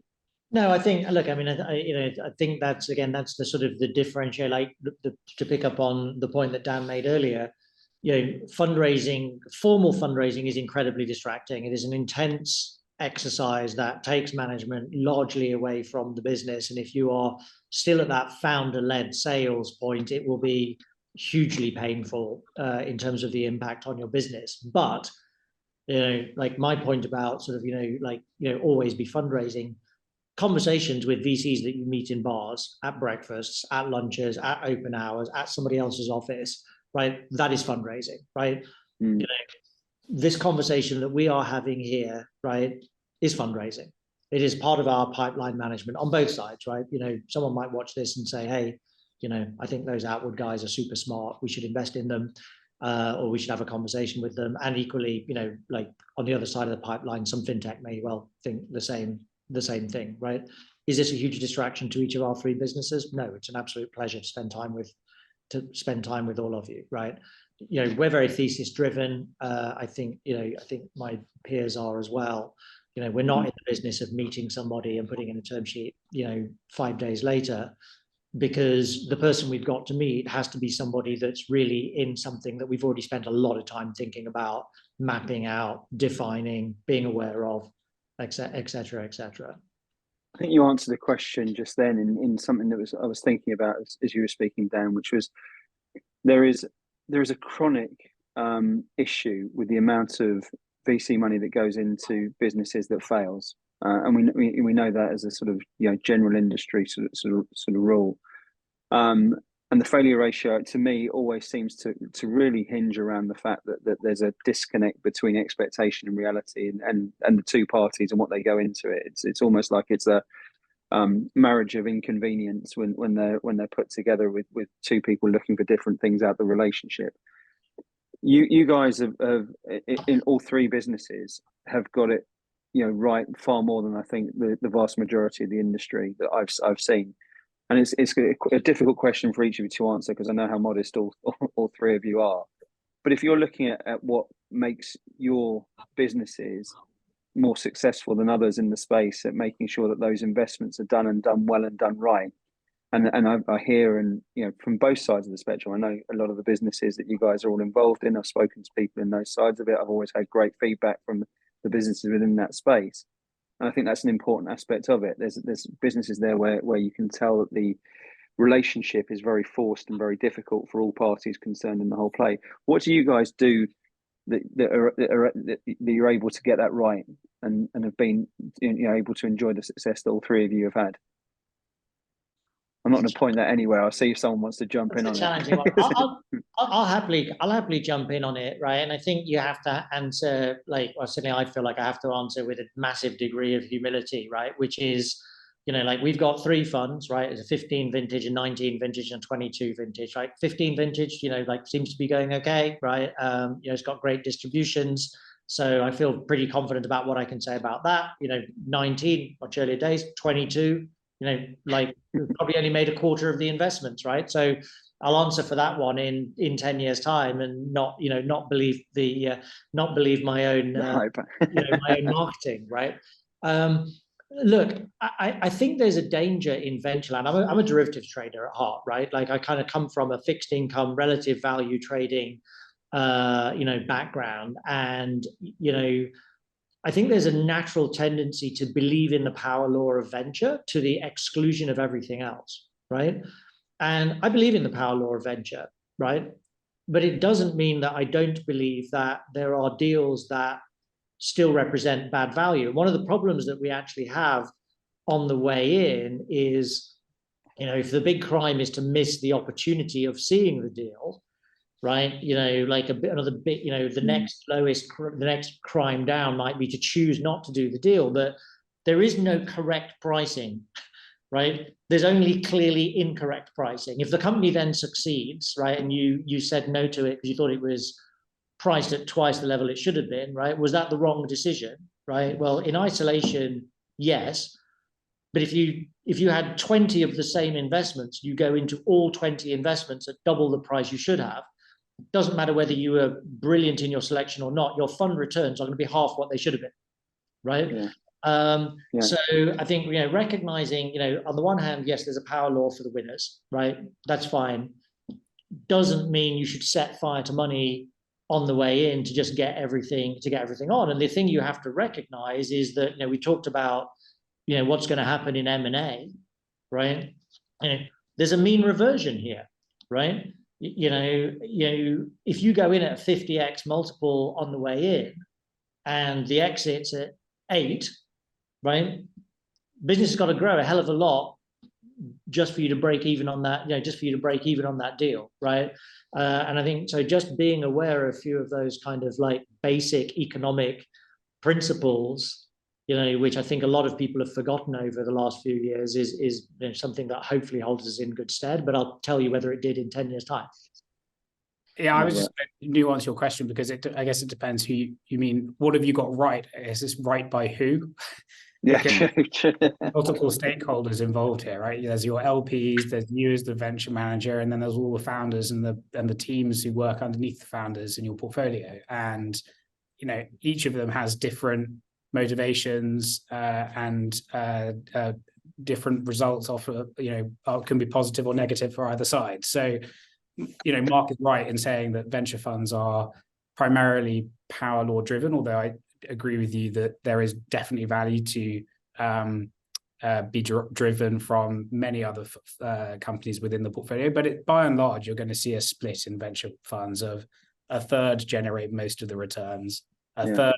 No, I think, look, I mean, I think that's the sort of the differential, to pick up on the point that Dan made earlier. Formal fundraising is incredibly distracting. It is an intense exercise that takes management largely away from the business. And if you are still at that founder-led sales point, it will be hugely painful in terms of the impact on your business. But, like my point about sort of, always be fundraising, conversations with VCs that you meet in bars, at breakfasts, at lunches, at open hours, at somebody else's office, right? That is fundraising, right? This conversation that we are having here, right, is fundraising. It is part of our pipeline management on both sides, right? Someone might watch this and say, hey, I think those Outward guys are super smart. We should invest in them, or we should have a conversation with them. And equally, like on the other side of the pipeline, some fintech may well think the same thing, right? Is this a huge distraction to each of our 3 businesses? No, it's an absolute pleasure to spend time with all of you, right? We're very thesis driven. I think my peers are as well. We're not in the business of meeting somebody and putting in a term sheet, 5 days later, because the person we've got to meet has to be somebody that's really in something that we've already spent a lot of time thinking about, mapping out, defining, being aware of, et cetera, et cetera. I think you answered the question just then in something that I was thinking about as you were speaking, Dan, which was there is a chronic issue with the amount of VC money that goes into businesses that fails, and we know that as a sort of general industry sort of rule. And the failure ratio, to me, always seems to really hinge around the fact that there's a disconnect between expectation and reality, and the 2 parties and what they go into it. It's almost like it's a marriage of inconvenience when they're put together with 2 people looking for different things out of the relationship. You guys have in all 3 businesses have got it right far more than I think the vast majority of the industry that I've seen. And it's a difficult question for each of you to answer, because I know how modest all 3 of you are. But if you're looking at what makes your businesses more successful than others in the space at making sure that those investments are done well and done right, and I hear, and from both sides of the spectrum. I know a lot of the businesses that you guys are all involved in. I've spoken to people in those sides of it. I've always had great feedback from the businesses within that space, and I think that's an important aspect of it. There's businesses there where you can tell that the relationship is very forced and very difficult for all parties concerned in the whole play. What do you guys do that you're able to get that right and have been able to enjoy the success that all three of you have had? I'm not going to point that anywhere. I'll see if someone wants to jump in on challenging it. one. I'll happily jump in on it, right? And I think you have to answer, certainly I feel like I have to answer with a massive degree of humility, right? Which is, we've got 3 funds, right? It's a 15 vintage, a 19 vintage, and 22 vintage, right? 15 vintage, seems to be going okay, right? It's got great distributions. So I feel pretty confident about what I can say about that. 19, much earlier days, 22, probably only made a quarter of the investments, right? So I'll answer for that one in 10 years time and not believe my own my own marketing, right? Look, I think there's a danger in venture land. I'm a derivatives trader at heart, right? I kind of come from a fixed income relative value trading background, and I think there's a natural tendency to believe in the power law of venture to the exclusion of everything else, right? And I believe in the power law of venture, right? But it doesn't mean that I don't believe that there are deals that still represent bad value. One of the problems that we actually have on the way in is, if the big crime is to miss the opportunity of seeing the deal, right? The next crime down might be to choose not to do the deal, but there is no correct pricing, right? There's only clearly incorrect pricing. If the company then succeeds, right, and you said no to it because you thought it was priced at twice the level it should have been, right? Was that the wrong decision, right? Well, in isolation, yes. But if you had 20 of the same investments, you go into all 20 investments at double the price you should have. It doesn't matter whether you were brilliant in your selection or not, your fund returns are going to be half what they should have been, right? Yeah. So I think, recognizing, on the one hand, yes, there's a power law for the winners, right? That's fine. Doesn't mean you should set fire to money on the way in to just get everything on. And the thing you have to recognize is that, we talked about, what's going to happen in M&A, right? There's a mean reversion here, right? If you go in at a 50x multiple on the way in and the exit's at 8, right? Business has got to grow a hell of a lot just for you to break even on that, deal, right? And I think so. Just being aware of a few of those kind of basic economic principles, which I think a lot of people have forgotten over the last few years, is something that hopefully holds us in good stead. But I'll tell you whether it did in 10 years' time. Yeah, I was just nuance your question because I guess it depends who you mean. What have you got right? Is this right by who? Yeah, multiple stakeholders involved here, right? There's your LPs, there's you as the venture manager, and then there's all the founders and the teams who work underneath the founders in your portfolio. And each of them has different motivations and different results offer, can be positive or negative for either side. So, Mark is right in saying that venture funds are primarily power law driven, although I agree with you that there is definitely value to be driven from many other companies within the portfolio. But by and large, you're going to see a split in venture funds of a third generate most of the returns, a third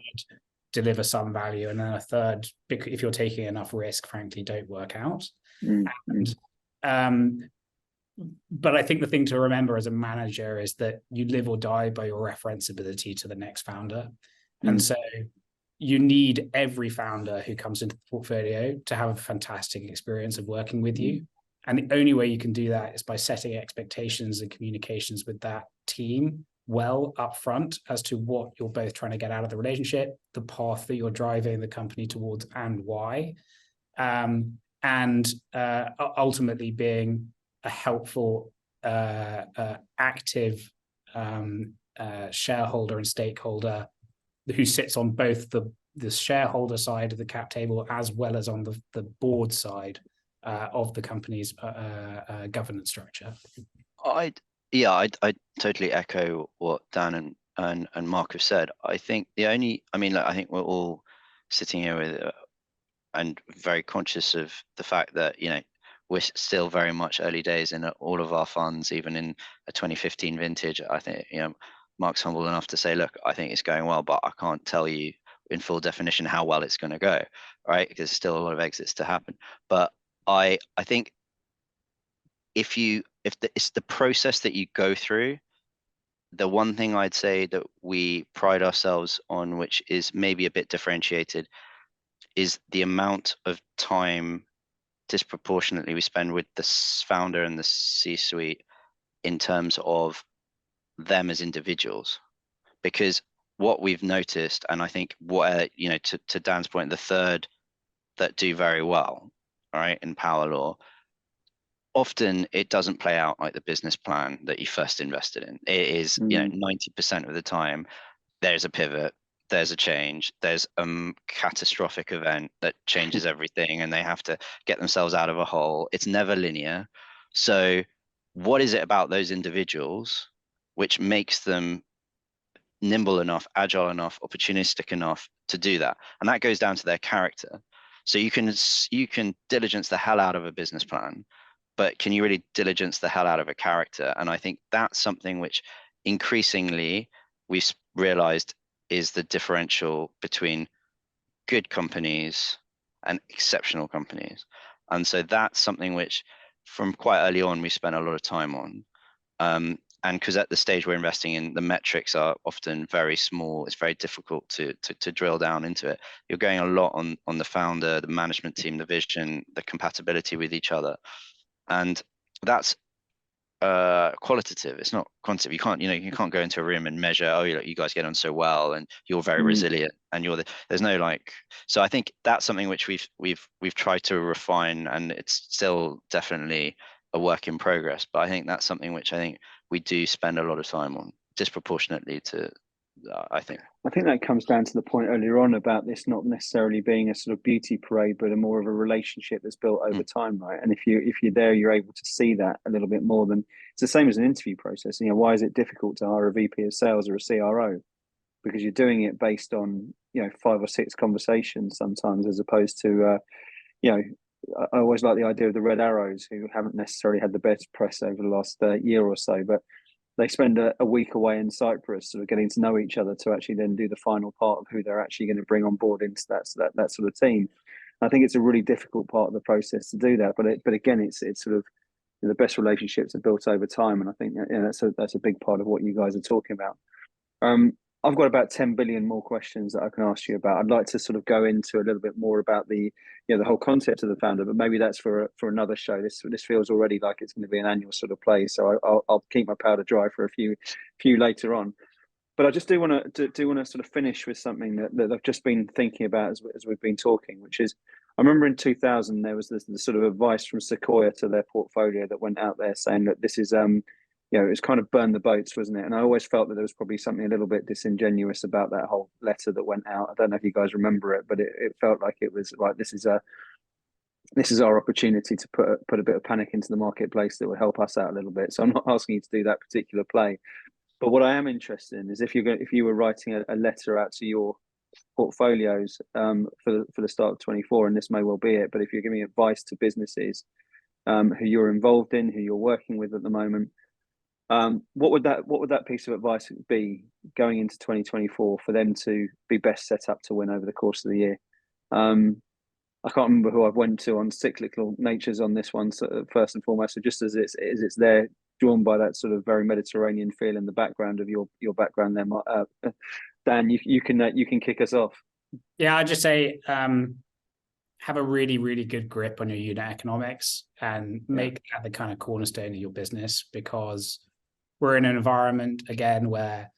deliver some value, and then a third, if you're taking enough risk, frankly, don't work out. But I think the thing to remember as a manager is that you live or die by your referenceability to the next founder. And so you need every founder who comes into the portfolio to have a fantastic experience of working with you. And the only way you can do that is by setting expectations and communications with that team well upfront as to what you're both trying to get out of the relationship, the path that you're driving the company towards, and why. And ultimately being a helpful, active shareholder and stakeholder who sits on both the shareholder side of the cap table as well as on the board side of the company's governance structure. I totally echo what Dan and Mark have said. I think I think we're all sitting here with and very conscious of the fact that, you know, we're still very much early days in all of our funds, even in a 2015 vintage. I think, you know, Mark's humble enough to say, look, I think it's going well, but I can't tell you in full definition how well it's going to go, right? Because there's still a lot of exits to happen. But I think if it's the process that you go through, the one thing I'd say that we pride ourselves on, which is maybe a bit differentiated, is the amount of time disproportionately we spend with the founder and the C-suite in terms of them as individuals. Because what we've noticed, and I think what, you know, to Dan's point, the third that do very well, right, in power law, often it doesn't play out like the business plan that you first invested in. It is, you know, 90% of the time, there's a pivot, there's a change, there's a catastrophic event that changes everything, and they have to get themselves out of a hole. It's never linear. So what is it about those individuals which makes them nimble enough, agile enough, opportunistic enough to do that? And that goes down to their character. So you can diligence the hell out of a business plan, but can you really diligence the hell out of a character? And I think that's something which increasingly we've realized is the differential between good companies and exceptional companies. And so that's something which from quite early on, we spent a lot of time on. And because at the stage we're investing in, the metrics are often very small. It's very difficult to drill down into it. You're going a lot on the founder, the management team, the vision, the compatibility with each other. And that's qualitative. It's not quantitative. You can't go into a room and measure, oh, you guys get on so well and you're very resilient and there's no like. So I think that's something which we've tried to refine, and it's still definitely a work in progress. But I think that's something which I think we do spend a lot of time on, disproportionately to I think that comes down to the point earlier on about this not necessarily being a sort of beauty parade, but a more of a relationship that's built over time, right? And if you're there, you're able to see that a little bit more than it's the same as an interview process. You know, why is it difficult to hire a VP of sales or a CRO? Because you're doing it based on, you know, 5 or 6 conversations sometimes, as opposed to, you know, I always like the idea of the Red Arrows, who haven't necessarily had the best press over the last year or so, but they spend a week away in Cyprus sort of getting to know each other to actually then do the final part of who they're actually going to bring on board into that sort of team. I think it's a really difficult part of the process to do that, but again, it's sort of, you know, the best relationships are built over time, and I think that, you know, that's a big part of what you guys are talking about. I've got about 10 billion more questions that I can ask you about. I'd like to sort of go into a little bit more about the whole concept of the founder, but maybe that's for another show. This feels already like it's going to be an annual sort of play, so I'll keep my powder dry for a few later on. But I just do want to sort of finish with something that I've just been thinking about as we've been talking, which is, I remember in 2000 there was this sort of advice from Sequoia to their portfolio that went out there saying that this is you know, it was kind of burn the boats, wasn't it? And I always felt that there was probably something a little bit disingenuous about that whole letter that went out. I don't know if you guys remember it, but it felt like it was like, this is our opportunity to put a bit of panic into the marketplace that would help us out a little bit. So I'm not asking you to do that particular play, but what I am interested in is if you were writing a letter out to your portfolios for the start of 24, and this may well be it, but if you're giving advice to businesses who you're involved in, who you're working with at the moment, what would that piece of advice be going into 2024 for them to be best set up to win over the course of the year? I can't remember who I've went to on cyclical natures on this one, so first and foremost. So just as it's there, drawn by that sort of very Mediterranean feel in the background of your background there, Dan, you can kick us off. Yeah, I'd just say have a really, really good grip on your unit economics and make that the kind of cornerstone of your business, because we're in an environment, again, where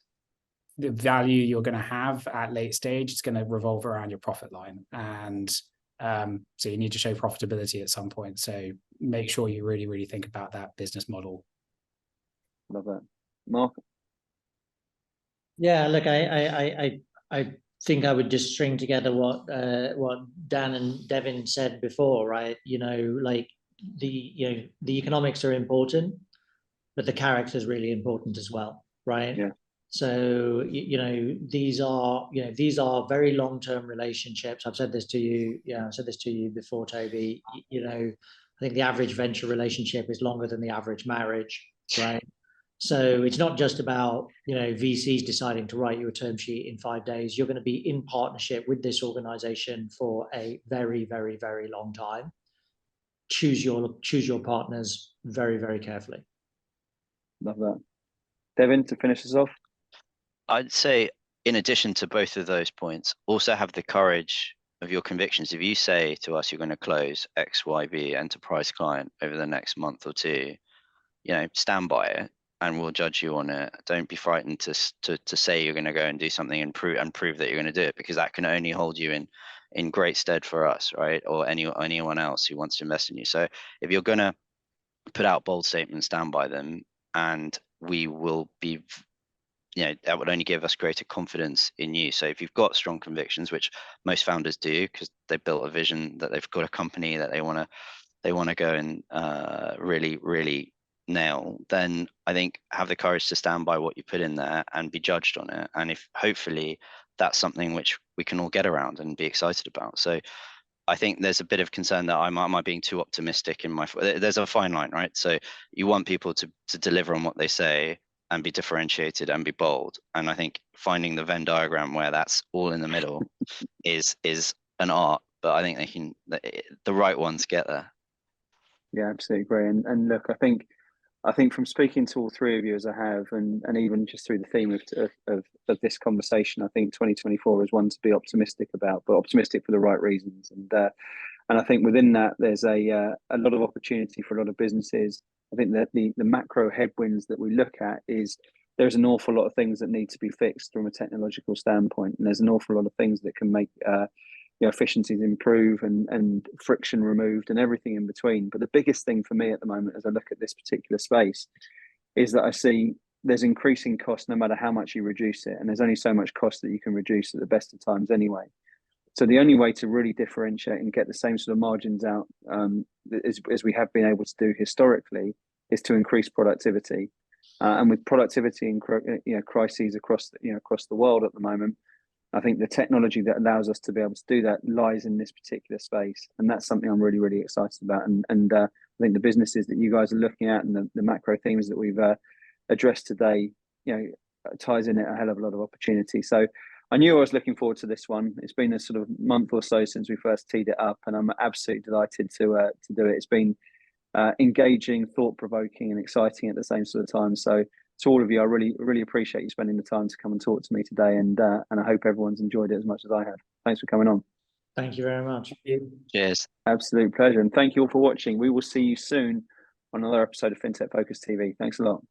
the value you're going to have at late stage is going to revolve around your profit line. And so you need to show profitability at some point. So make sure you really, really think about that business model. Love that. Mark? Yeah, look, I think I would just string together what Dan and Devin said before, right? You know, like the economics are important, but the character is really important as well, right? Yeah. So these are very long-term relationships. I've said this to you. Yeah, I've said this to you before, Toby. I think the average venture relationship is longer than the average marriage, right? So it's not just about VCs deciding to write you a term sheet in 5 days. You're going to be in partnership with this organization for a very, very, very long time. Choose your partners very, very carefully. Love that. Devin, to finish us off. I'd say, in addition to both of those points, also have the courage of your convictions. If you say to us you're going to close XYB enterprise client over the next month or two, stand by it, and we'll judge you on it. Don't be frightened to say you're going to go and do something and prove that you're going to do it, because that can only hold you in great stead for us, right? Or anyone else who wants to invest in you. So if you're going to put out bold statements, stand by them, and we will be, that would only give us greater confidence in you. So if you've got strong convictions, which most founders do, because they've built a vision, that they've got a company that they want to go and really, really nail, then I think have the courage to stand by what you put in there and be judged on it. And if hopefully that's something which we can all get around and be excited about. So I think there's a bit of concern that am I being too optimistic in there's a fine line, right? So you want people to deliver on what they say and be differentiated and be bold. And I think finding the Venn diagram where that's all in the middle is an art, but I think the right ones get there. Yeah, absolutely agree. And look, I think from speaking to all three of you as I have, and even just through the theme of this conversation, I think 2024 is one to be optimistic about, but optimistic for the right reasons. And I think within that, there's a lot of opportunity for a lot of businesses. I think that the macro headwinds that we look at is there's an awful lot of things that need to be fixed from a technological standpoint, and there's an awful lot of things that can make efficiencies improve and friction removed and everything in between. But the biggest thing for me at the moment, as I look at this particular space, is that I see there's increasing cost no matter how much you reduce it, and there's only so much cost that you can reduce at the best of times anyway. So the only way to really differentiate and get the same sort of margins out as we have been able to do historically is to increase productivity. And with productivity and crises across the world at the moment, I think the technology that allows us to be able to do that lies in this particular space, and that's something I'm really, really excited about. And I think the businesses that you guys are looking at and the macro themes that we've addressed today, ties in it a hell of a lot of opportunity. So I knew I was looking forward to this one. It's been a sort of month or so since we first teed it up, and I'm absolutely delighted to do it. It's been engaging, thought-provoking, and exciting at the same sort of time. So to all of you, I really, really appreciate you spending the time to come and talk to me today, and I hope everyone's enjoyed it as much as I have. Thanks for coming on. Thank you very much. Cheers. Absolute pleasure, and thank you all for watching. We will see you soon on another episode of FinTech Focus TV. Thanks a lot.